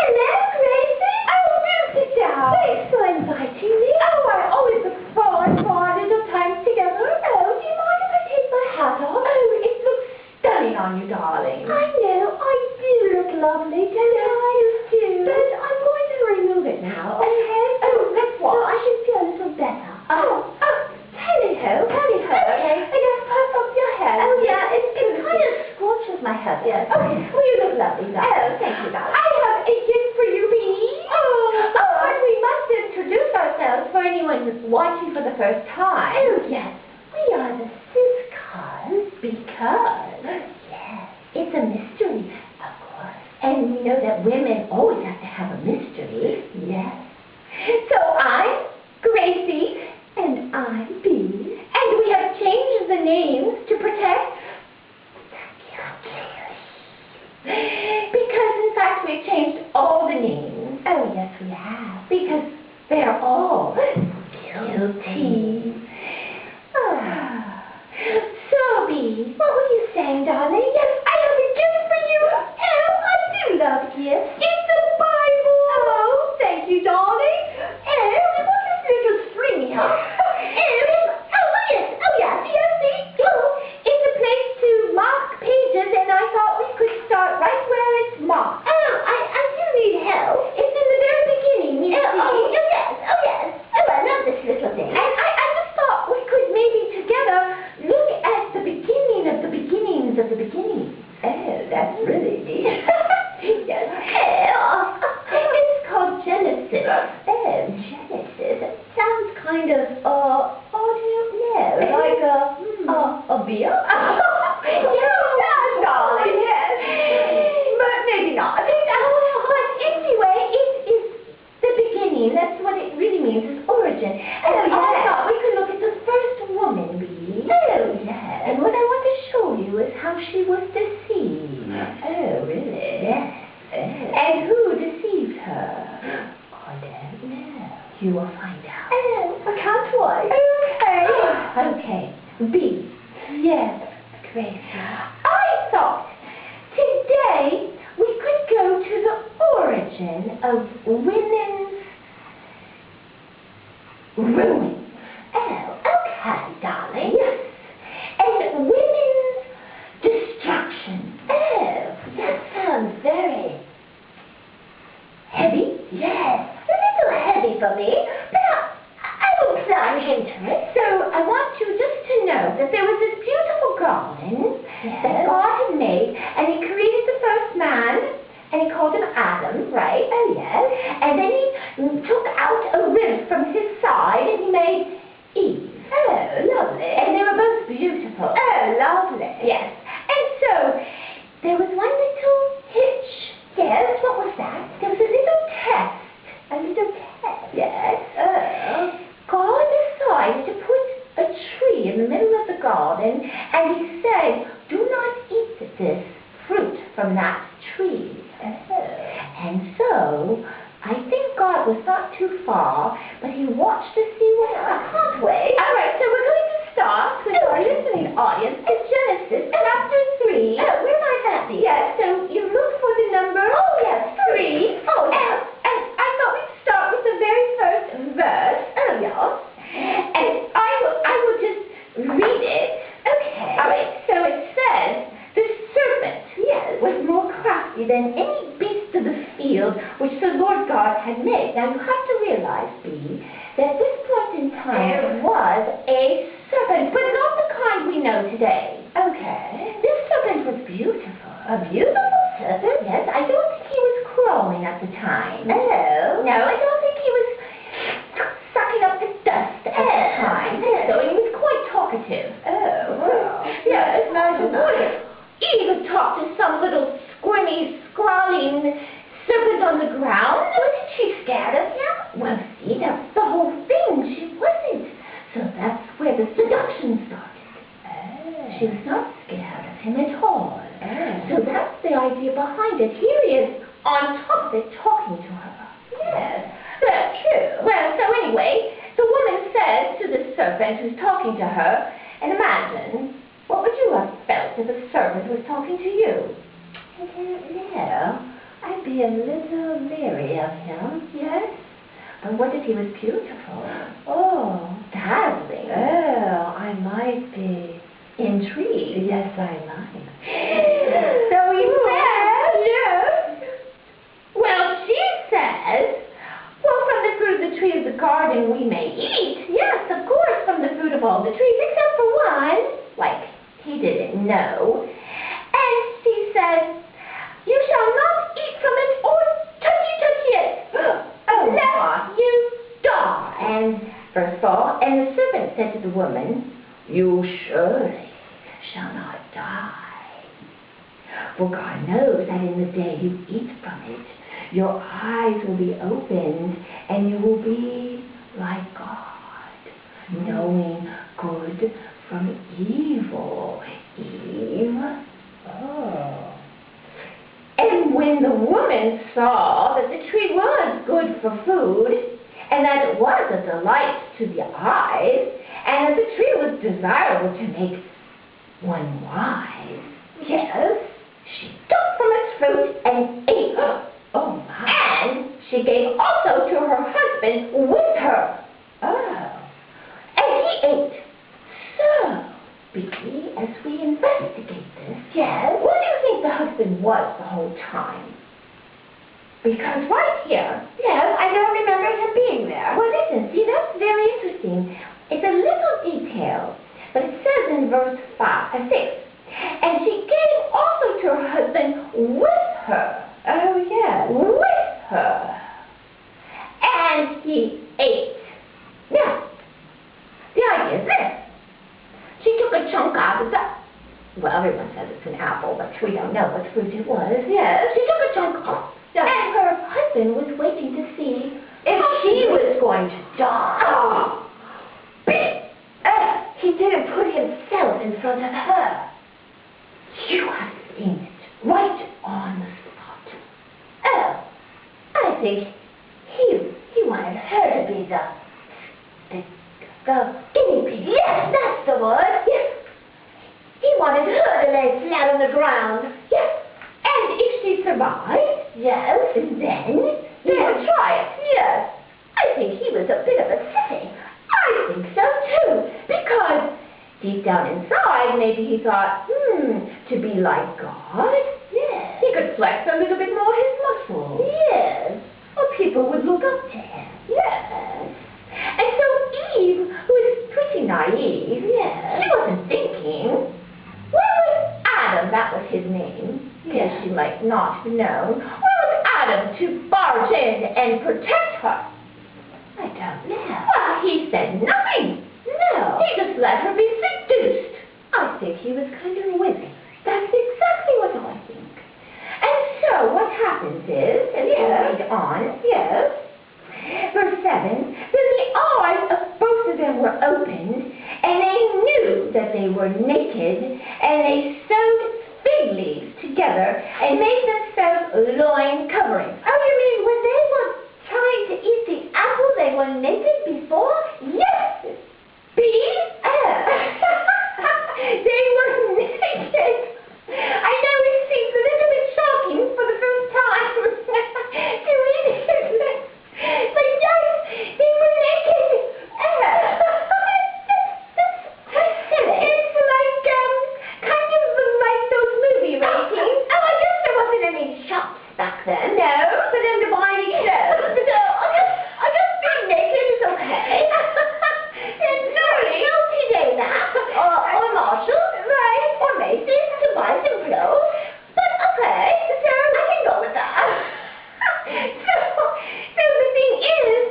Hello, Gracie. Oh, Lucy, down. Thanks for inviting me. Oh, I always look forward to our little time together. Oh, do you mind if I take my hat off? Oh, it looks stunning on you, darling. I know, I do look lovely, don't I? You do. But I'm going to remove it now, okay? Oh, let's watch. So I can feel a little better. Tally-ho. Okay. And just puff up your hair. Oh, yeah, it kind of scorches my hair. Yes. Okay, well, you look lovely, darling. Oh, thank you, darling. I have a gift for you, Bee. But we must introduce ourselves for anyone who's watching for the first time. Oh, yes. We are the Siscons because, yes, it's a mystery, of course. And we know that women always have to have a mystery. Yes. So I'm Gracie. And I'm Bee. And we have changed the names to protect because, in fact, we've changed all the names. Oh, yes, we have. Because they're all guilty. So, Bee, what were you saying, darling? Yes, I have a gift for you. Oh, I do love gifts. It's a Bible. Oh, thank you, darling. Oh, and what's this little string here? It's a place to mark pages, and I thought we could start right where it's marked. Oh, I do need help. It's in the very beginning, you see. Yes. Oh, I love this little thing. And I just thought we could maybe together look at the beginning of the beginnings of the beginnings. Oh, that's really neat. Yes. It's called Genesis. Oh, Genesis. It sounds kind of, I don't know, like a beer? Yes, darling, yes. But maybe not. But anyway, it is the beginning. That's what it really means, is origin. And I thought we could look at the first woman, Bee. Oh, yes. And what I want to show you is how she was deceived. Oh, really? Yes. And who deceived her? I don't know. You will find out. Oh, I can't wait. Okay. Bee. Yes, Gracie. I thought today we could go to the origin of women's ruin. Oh, okay, darling. Yes. And women's destruction. Oh, that sounds very heavy. Yes, a little heavy for me, but I will plunge into it. So I want you just to know that there was this beautiful garden that God had made, and He created the first man, and He called him Adam, right? Oh, yes. And then He took out a rib from his side, and He made Eve. Oh, lovely. And they were both beautiful. Oh, lovely. Yes. And so there was one little hitch. Yes, what was that? There was a little test. A little test? Yes. God decided to put a tree in the middle of the garden, and He said, do not eat this fruit from that tree. And so, I think God was not too far, but He watched to see what happened. I can't wait. All right, so we're going to start with our listening audience in Genesis chapter 3. Oh, where might that be? Yes, so you look for the number. Oh, yes, 3. Oh, yes. And I thought we'd start with the very first verse. Oh, yes. And I will just read it. Okay. All right, so it says, the serpent, was more crafty than any beast of the field which the Lord God had made. Now, you have to realize, Bee, that at this point in time there was a serpent, but not the kind we know today. Okay. This serpent was beautiful. A beautiful serpent? Yes. I don't think he was crawling at the time. Oh. No, I don't think he was sucking up the dust at the time. So he was quite talkative. Oh, well. Yes, imagine that. Eve talked to some little squirmy, scrawling serpent on the ground. Wasn't she scared of him? Well, see, that's the whole thing. She wasn't. So that's where the seduction started. Oh. She was not scared of him at all. Oh. So that's the idea behind it. Here he is on top of it talking to her. Yes, that's true. Well, so anyway, the woman said to the serpent who's talking to her, and imagine, what would you have felt if a serpent was talking to you? I don't know. I'd be a little leery of him, yes. But what if he was beautiful? Oh, dazzling. Oh, I might be intrigued. Yes, I might. So he says, yes. Well, she says, well, from the fruit of the tree of the garden we may eat. Yes, of course, from the fruit of all the trees, except for one. Like, he didn't know. And she says, you shall not eat from it or touchy it. Lest you die. And verse 4, and the serpent said to the woman, you surely shall not die. For God knows that in the day you eat from it, your eyes will be opened, and you will be like God, knowing good from evil. Eve. Oh. And when the woman saw that the tree was good for food, and that it was a delight to the eyes, and that the tree was desirable to make one wise, yes, she took from its fruit and ate. Oh my. And she gave also to her husband with her. Oh. And he ate. So, Beaky, as we investigate this, yes, what do you think the husband was the whole time? Because right here, yes, I don't remember him being there. Well, listen, see, that's very interesting. It's a little detail, but it says in verse 6, and she gave also to her husband with her. Oh, yes. With her. And he ate. Now, the idea is this. She took a chunk out of the, well, everyone says it's an apple, but we don't know what fruit it was. Yes. She took a chunk off. Yes. And her husband was waiting to see if she was going to die. Oh. He didn't put himself in front of her. You have seen it right on the spot. Oh, I think he wanted her to be the guinea pig. Yes, that's the word. Yes. He wanted her to lay flat on the ground. Yes. And if she survived, yes, then he would try it. Yes. I think he was a bit of a sissy. I think so too. Because deep down inside, maybe he thought, to be like God, yes, he could flex a little bit more his muscles. Yes. Or people would look up to him. Yes. And so Eve, who was pretty naive, yes, she wasn't thinking, where was Adam? That was his name. Yes, she might not have known. Where was Adam to barge in and protect her? I don't know. Well, he said nothing. No. He just let her be seduced. I think he was kind of winning. That's exactly what I think. And so what happens is, and you read on, yes, verse 7, then the eyes of both of them were opened, and they knew that they were naked, and they sewed fig leaves together and made themselves loin coverings. Oh, you mean when they were trying to eat the apple, they were naked before? Yes. They were naked. I know it seems a little bit shocking for the first time to read it. But yes, they were naked. It's like, kind of like those movie ratings. Oh, I guess there wasn't any shops back then. No, for them to buy any clothes. So I guess being naked is okay. No, TJ Maxx or Marshall, right? Or Macy's to buy some clothes. But okay, so I can go with that. So the thing is,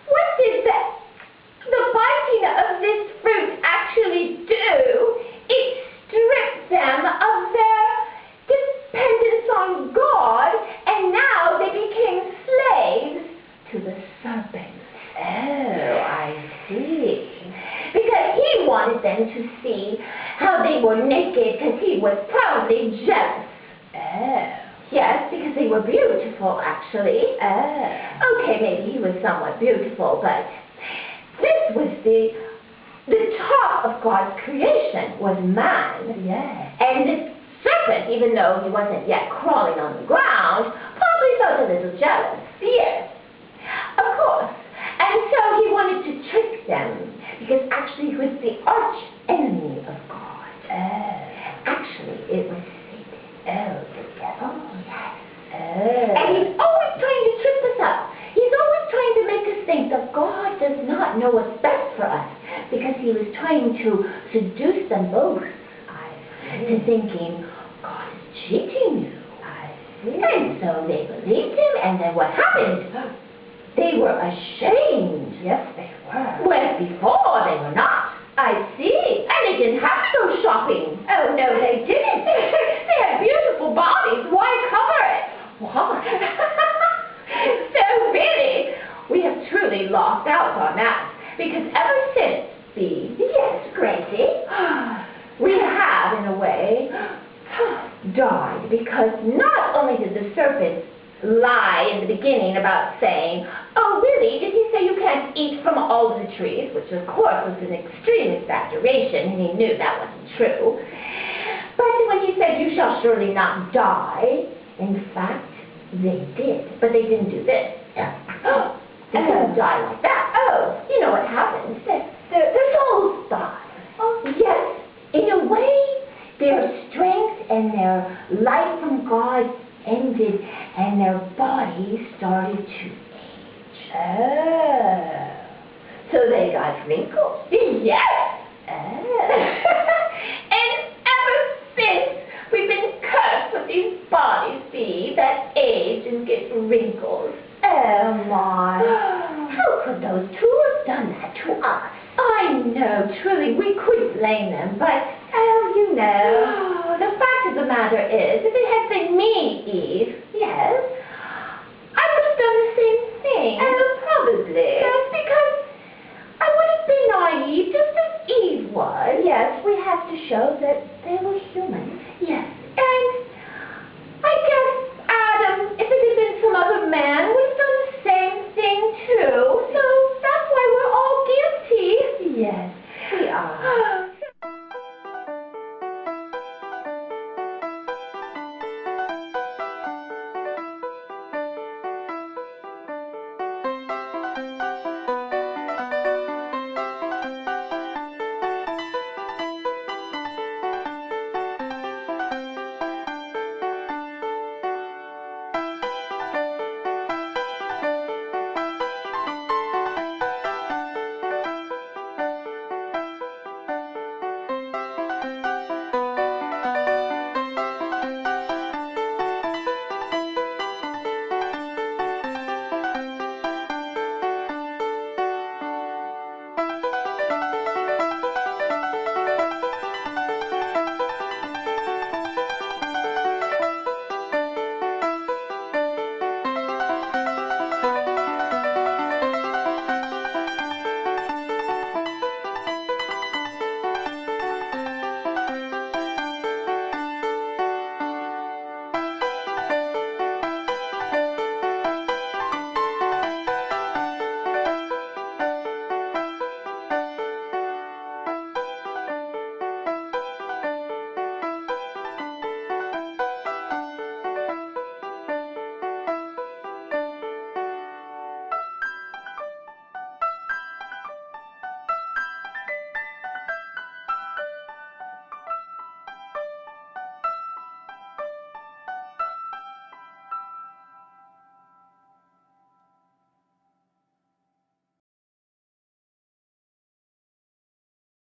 what did the biting of this fruit actually do? It stripped them of their dependence on God, and now they became slaves to the serpent. Oh, I see. Because he wanted them to see how they were naked, because he was probably jealous. Oh. Yes, because they were beautiful, actually. Oh. Okay, maybe he was somewhat beautiful, but this was the top of God's creation, was man. Yes. And the serpent, even though he wasn't yet crawling on the ground, felt a little jealous, yes. Of course. And so he wanted to trick them, because actually he was the arch enemy of God. Actually, it was Satan. The devil. Yes. And he's always trying to trip us up. He's always trying to make us think that God does not know what's best for us, because he was trying to seduce them both to thinking, God is cheating you. And so they believed him, and then what happened? They were ashamed. Yes, they were. Whereas before they were not. I see. And they didn't have to go shopping. Oh, no, they didn't. They had beautiful bodies. Why cover it? Why? So really, we have truly lost out on that. Because ever since yes, Gracie, we have, in a way, died. Because not only did the serpent lie in the beginning about saying, oh, really, did he say you can't eat from all of the trees? Which, of course, was an extreme exaggeration, and he knew that wasn't true. But when he said, you shall surely not die, in fact, they did. But they didn't do this. They didn't die like that. Oh, you know what happens. Their souls die. Oh, yes. In a way, their strength and their life from God ended, and their bodies started to age. Oh. So they got wrinkles. Yes. And ever since, we've been cursed with these bodies, that age and get wrinkles. Oh, my. How could those two have done that to us? I know, truly, we could blame them, but, oh, you know, the fact of the matter is, if it had been me, Eve, yes,